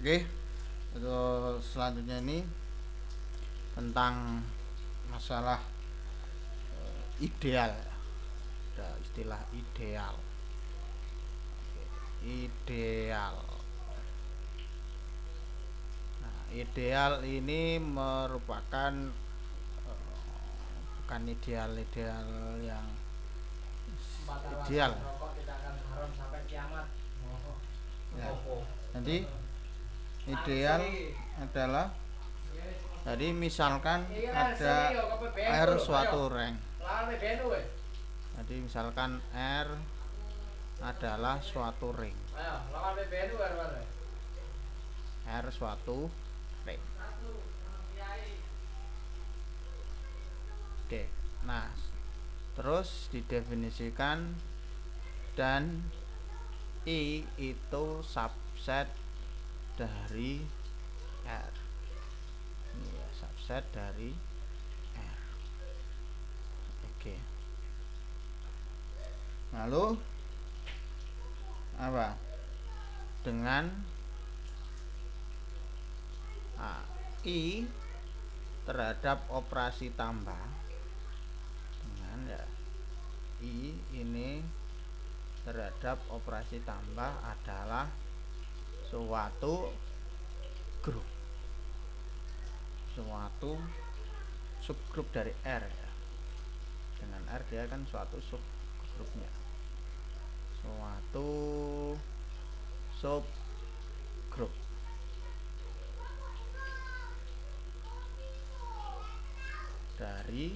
Oke, untuk selanjutnya ini tentang masalah ideal. Ada istilah ideal. Ideal. Nah, ideal ini merupakan bukan ideal-ideal yang ideal. Ya. Jadi ideal adalah, jadi misalkan ada R suatu rank. Jadi misalkan R adalah suatu ring. R suatu ring. Oke. Nah, terus didefinisikan dan I itu subset dari R. Ini ya, subset dari R. Oke. Lalu apa? Dengan I terhadap operasi tambah, dengan ya I ini terhadap operasi tambah adalah suatu grup, suatu subgrup dari R ya. Dengan R dia kan suatu subgrupnya, suatu subgrup dari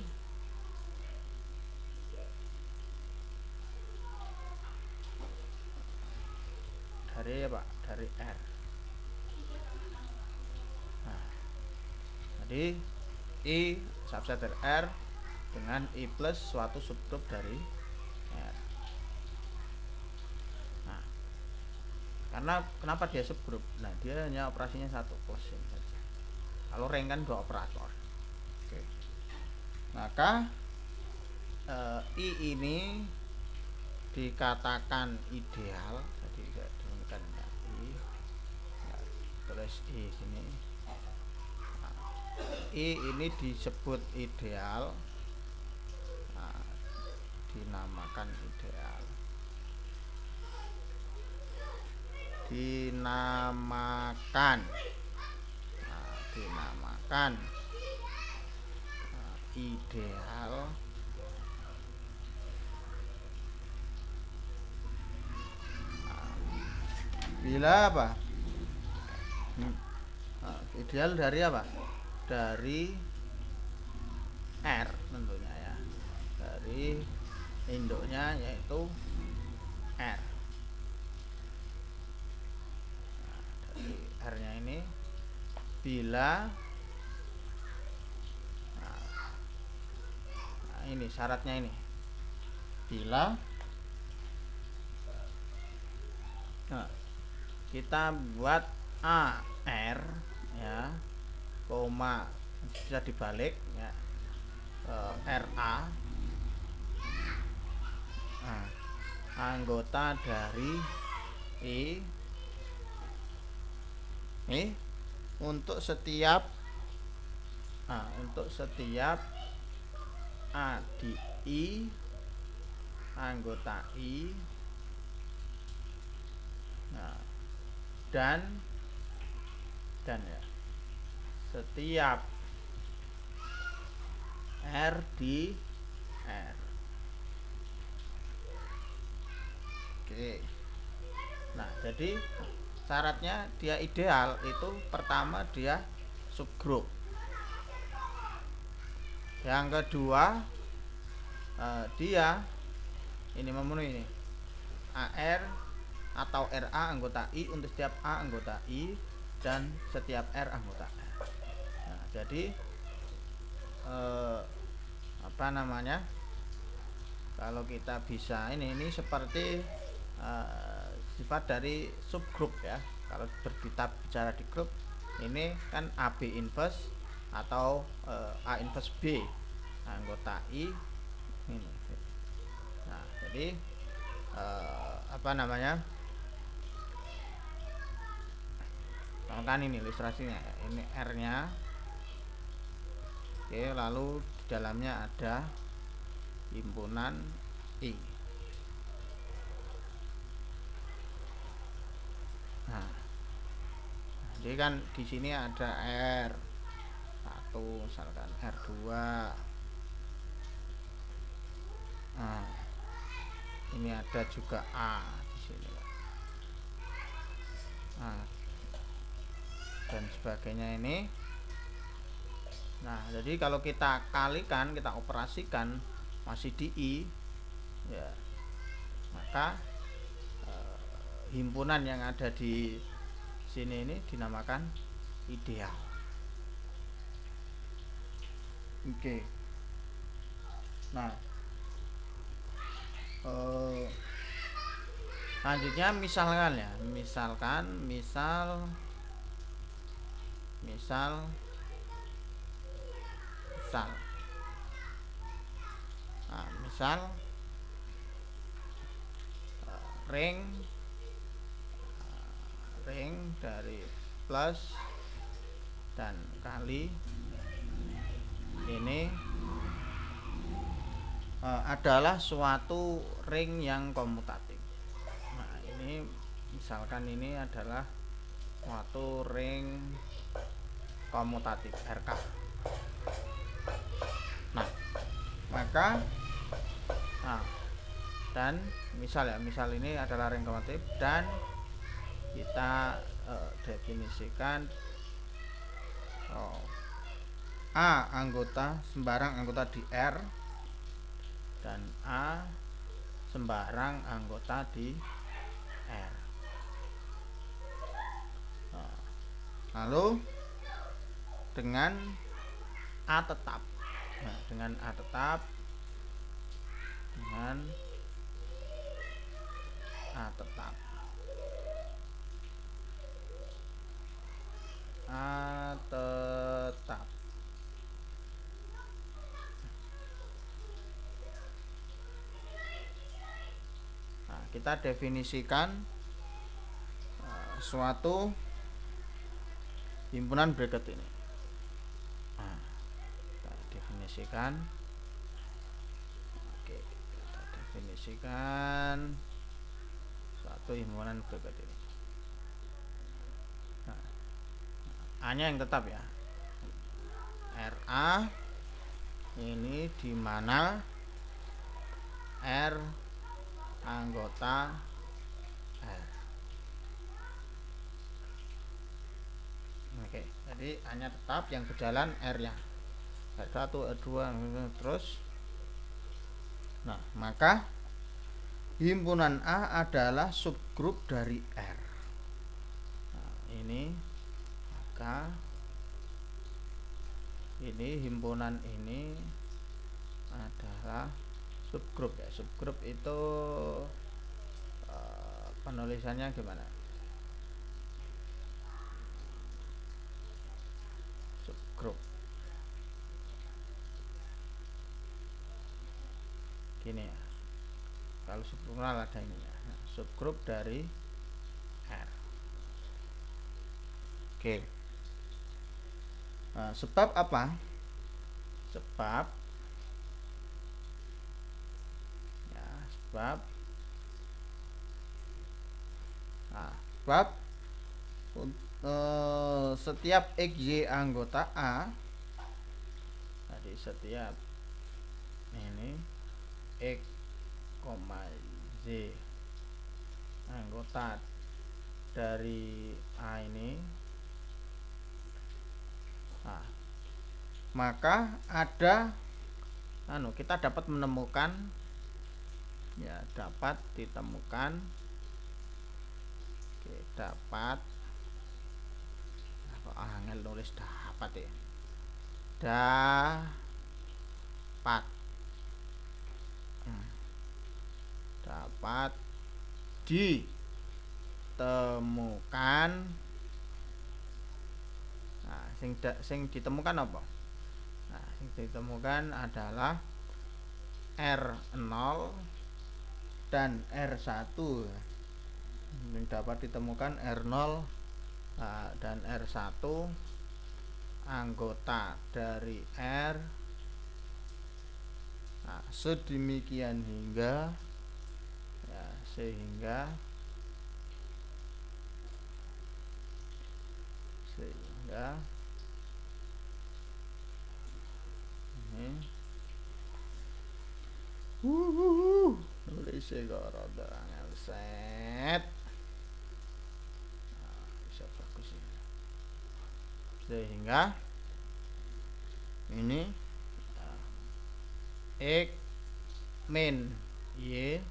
apa? Dari R. Nah, jadi I subset dari R dengan I plus suatu subgrup dari R. Nah, karena kenapa dia subgrup? Nah, dia hanya operasinya satu, plus ini saja. Kalau ring kan dua operator. Oke. Maka I ini dikatakan ideal. Jadi tidak ditemukan I. Nah, tulis I sini. Nah, I ini disebut ideal. Nah, dinamakan ideal. Dinamakan ideal bila apa? Ideal dari apa? Dari R tentunya ya. Dari induknya yaitu R. Nah, dari R-nya ini bila ini syaratnya ini, bila kita buat AR ya, koma bisa dibalik ya, RA anggota dari I untuk setiap A di I anggota I, dan ya setiap R di R. Oke. Nah, jadi syaratnya dia ideal itu pertama dia subgrup. Yang kedua dia ini memenuhi ini AR atau RA anggota I untuk setiap A anggota I dan setiap R anggota R. Nah, jadi apa namanya, kalau kita bisa ini seperti sifat dari subgrup ya. Kalau kita bicara di grup ini kan AB inverse atau A inverse B anggota I ini. Nah, jadi apa namanya, misalkan ini ilustrasinya, ini R nya. Oke, lalu di dalamnya ada himpunan I. Nah, jadi kan di sini ada R1 misalkan, R2. Nah, ini ada juga A di sini. Nah, dan sebagainya ini. Nah, jadi kalau kita kalikan, kita operasikan masih di I, ya, maka himpunan yang ada di sini ini dinamakan ideal. Oke. Nah, selanjutnya misalkan ya, misal nah, misal ring dari plus dan kali ini adalah suatu ring yang komutatif. Nah, ini misalkan ini adalah suatu ring komutatif RK. Nah, maka dan misal ini adalah ring komutatif dan kita definisikan A sembarang anggota di R dan A sembarang anggota di R. Lalu dengan A tetap. Nah, dengan A tetap Nah, kita definisikan suatu himpunan berikut ini. Nah, kita definisikan. Oke, kita definisikan suatu himpunan berikut ini. Nah, A-nya yang tetap ya. RA ini di mana R anggota R. Oke, jadi A-nya tetap, yang berjalan R-nya. R1, R2 terus. Nah, maka himpunan A adalah subgrup dari R. Nah, ini maka ini himpunan ini adalah subgrup ya. Subgrup itu penulisannya gimana? Subgrup gini ya, kalau subgrup ada ini ya. Nah, subgrup dari R. Oke. Nah, sebab apa? Sebab setiap XY anggota A, jadi setiap ini X, Z anggota dari A ini, maka ada kita dapat menemukan ya, dapat ditemukan angel nulis dapat ya, dapat ditemukan. Nah, sing ditemukan apa? Nah, sing ditemukan adalah R0 dan R1. Yang dapat ditemukan R0 dan R1 anggota dari R. Nah, sedemikian hingga ya, sehingga ini nulis kok rada angel set. Nah, bisa bagus ini. Sehingga ini X min Y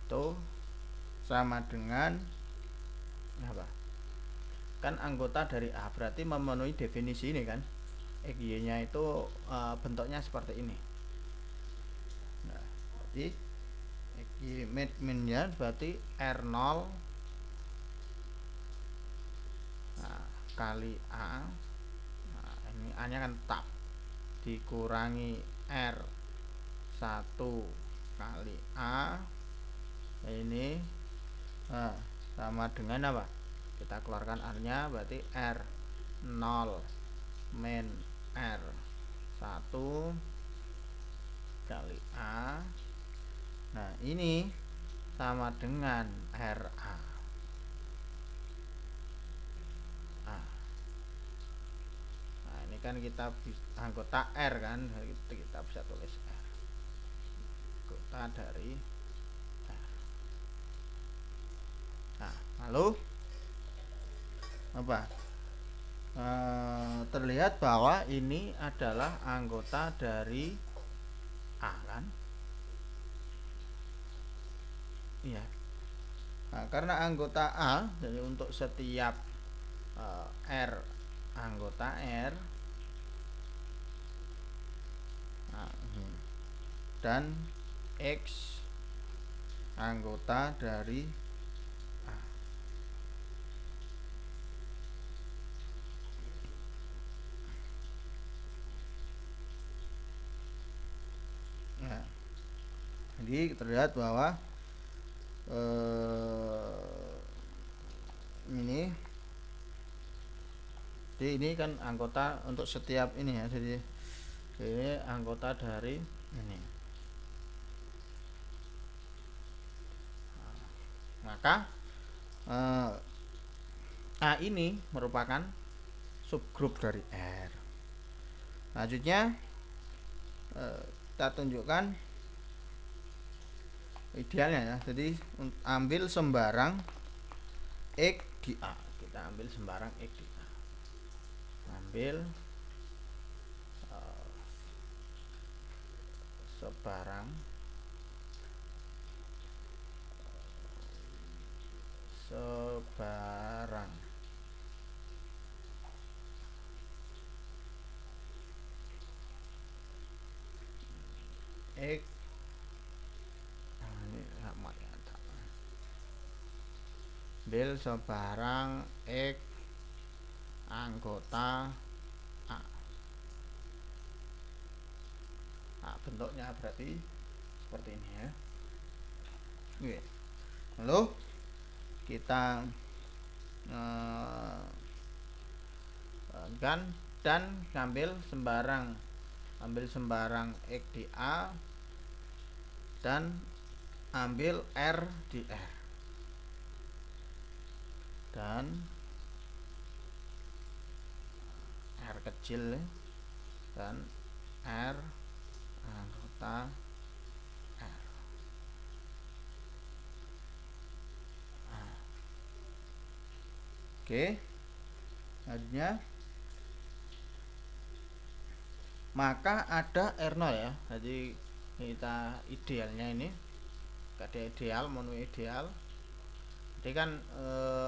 itu sama dengan apa? Kan anggota dari A, berarti memenuhi definisi ini kan. X Y nya itu bentuknya seperti ini. Nah, berarti X Y min nya berarti R0 kali A. Nah, ini A nya kan tetap dikurangi R1 kali A. Ini sama dengan apa? Kita keluarkan R nya berarti R0 min R1 kali A. Nah, ini sama dengan RA. Nah, ini kan kita anggota R kan, kita bisa tulis R. Anggota dari R. Nah, lalu apa? Terlihat bahwa ini adalah anggota dari A kan? Iya. Nah, karena anggota A, jadi untuk setiap R anggota R, nah, dan X anggota dari A. Ya. Jadi terlihat bahwa ini kan anggota untuk setiap ini ya, jadi ini anggota dari ini. Maka A ini merupakan subgrup dari R. Selanjutnya kita tunjukkan idealnya ya. Jadi ambil sembarang X di A. Kita ambil sembarang X di A. Ambil sebarang X. Ini sama ya. Ambil sebarang X anggota A. Nah, bentuknya berarti seperti ini ya. Oke. Lalu kita dan ambil sembarang X di A dan ambil R di R, dan R kecil dan R anggota R. Oke, selanjutnya maka ada R0 ya. Jadi kita idealnya ini ada ideal, memenuhi ideal. Jadi kan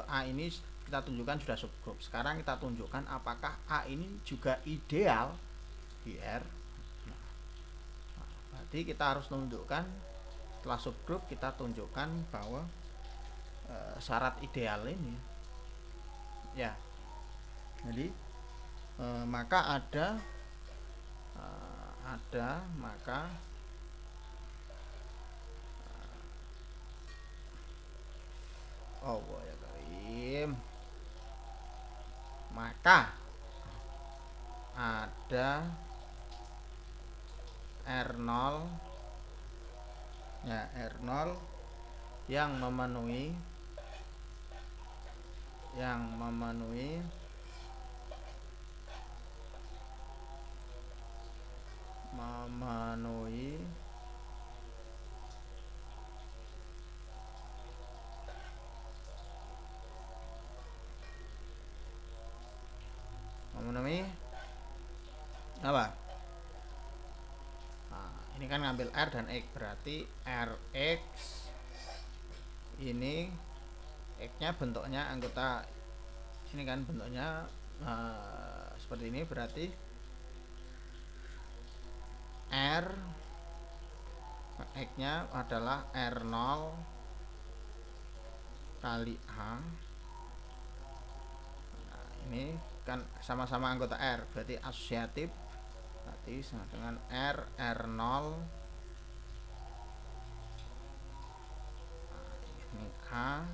A ini kita tunjukkan sudah subgrup. Sekarang kita tunjukkan apakah A ini juga ideal di R. Nah, berarti kita harus menunjukkan setelah subgrup kita tunjukkan bahwa syarat ideal ini ya. Jadi maka ada maka Allah ya Karim, maka ada R0 ya, R0 yang memenuhi apa? Nah, ini kan ngambil R dan X, berarti Rx ini X-nya bentuknya anggota ini kan bentuknya seperti ini, berarti R X-nya adalah R0 kali A. Nah, ini kan sama-sama anggota R, berarti asosiatif, berarti sama dengan R0. Nah, ini A,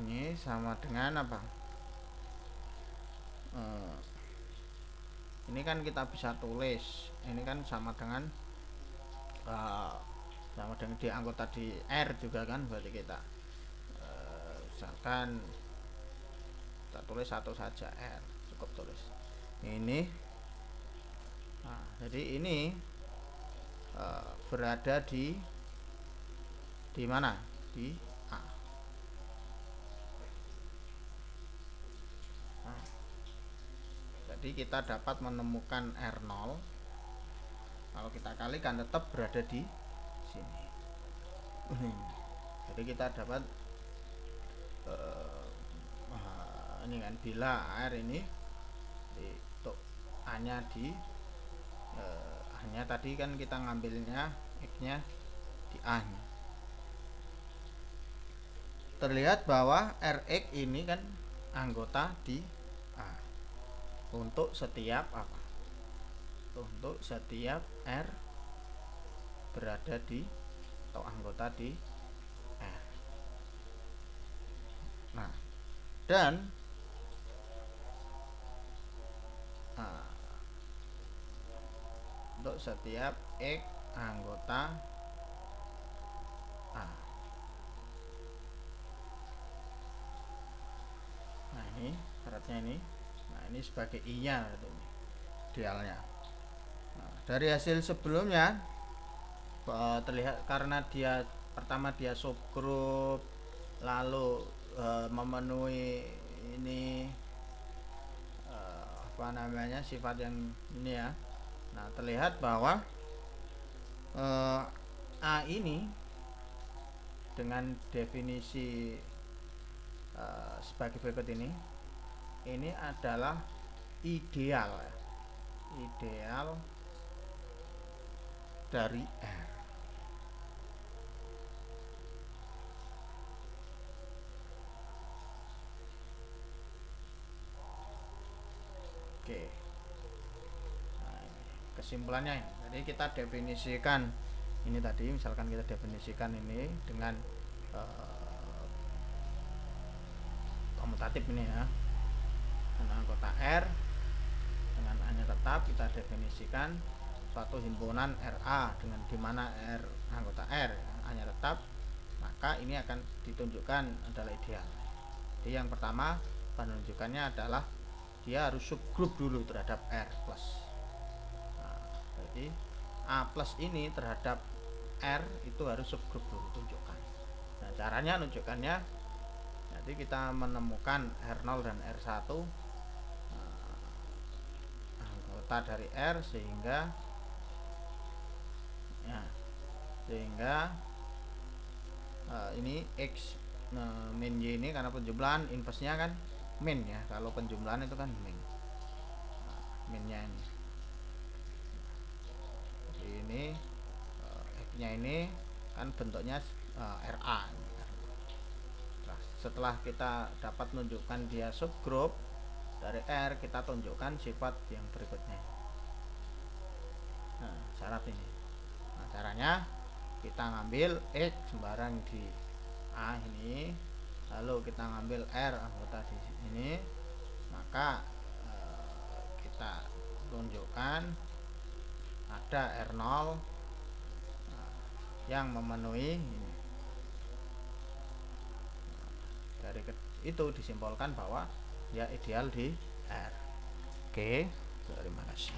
ini sama dengan apa? Ini kan kita bisa tulis, ini kan sama dengan di anggota di R juga kan, berarti kita misalkan kita tulis satu saja, R cukup tulis ini. Nah, jadi ini berada di mana? Di A. Nah, jadi kita dapat menemukan R0, kalau kita kalikan tetap berada di sini. Jadi kita dapat ini kan, bila R ini untuk A nya di A nya tadi kan kita ngambilnya X nya di A nya. Terlihat bahwa Rx ini kan anggota di A untuk setiap apa? Untuk setiap R berada di atau anggota di R. Nah, dan untuk setiap X anggota A. Nah, ini syaratnya ini. Nah, ini sebagai I-nya itu idealnya. Nah, dari hasil sebelumnya terlihat karena dia pertama dia subgroup, lalu memenuhi ini apa namanya, sifat yang ini ya. Nah, terlihat bahwa A ini dengan definisi sebagai berikut ini adalah ideal dari R. Oke. Nah, kesimpulannya ini. Jadi kita definisikan ini tadi, misalkan kita definisikan ini dengan komutatif ini ya, dengan anggota R dengan A-nya tetap, kita definisikan suatu himpunan RA dengan dimana R anggota R, A-nya tetap, maka ini akan ditunjukkan adalah ideal. Jadi yang pertama penunjukannya adalah dia harus subgroup dulu terhadap R plus. Nah, jadi A plus ini terhadap R itu harus subgroup dulu tunjukkan. Nah, caranya nunjukkannya, jadi kita menemukan R0 dan R1 anggota dari R, sehingga ini X min Y ini karena penjumlahan inverse-nya kan min ya, kalau penjumlahan itu kan min. Nah, minnya ini X-nya ini kan bentuknya RA. Nah, setelah kita dapat menunjukkan dia subgroup dari R, kita tunjukkan sifat yang berikutnya. Nah, syarat ini. Nah, caranya kita ngambil X sembarang di A ini, lalu kita ngambil R anggota di sini, maka kita tunjukkan ada R0 yang memenuhi ini. Dari itu disimpulkan bahwa dia ideal di R. Oke, terima kasih.